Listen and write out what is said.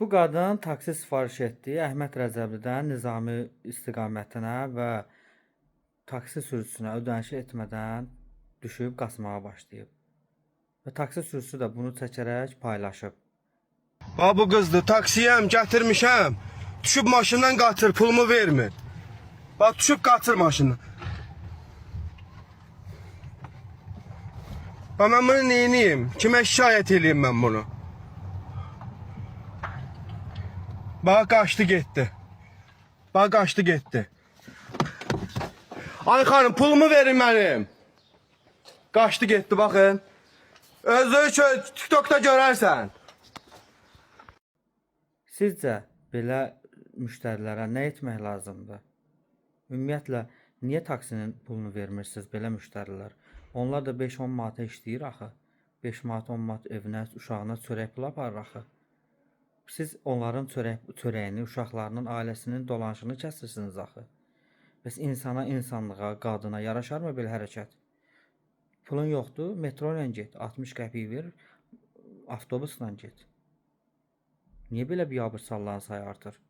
Bu qadın taksi sifariş etdi. Əhməd Rəcəblidən Nizami istiqamətinə və taksi sürücüsünə ödənişi etmədən düşüb qaçmağa başlayıb. Və taksi sürücüsü də bunu çəkərək paylaşıb. Ha bu qızdır, taksiyəm, gətirmişəm. Düşüb maşından qaçır, pulumu vermir. Bax, düşüb qaçır maşından. Bax, mən bunu neyiniyim? Kimə şikayət edeyim mən bunu? Bax, qaçdı getdi. Bax, qaçdı getdi. Ay xanım, pulumu verin mənim. Qaçdı getdi, baxın. Özü TikTokda görərsən. Sizcə belə müştərilərə nə etmək lazımdır? Ümumiyyətlə, niyə taksinin pulunu vermirsiniz belə müştərilər? Onlar da 5-10 manata işləyir axı. 5 manat, 10 manat evinə, uşağına çörək pulu aparır axı. Siz onların çörəyini, uşaqlarının, ailəsinin dolanışını kəsirsiniz axı. Bəs insana, insanlığa, qadına yaraşarmı belə hərəkət? Pulun yoxdur, metro ilə get, 60 qəpik ver, avtobusla get. Niyə belə biabırçılıqların sayı artır?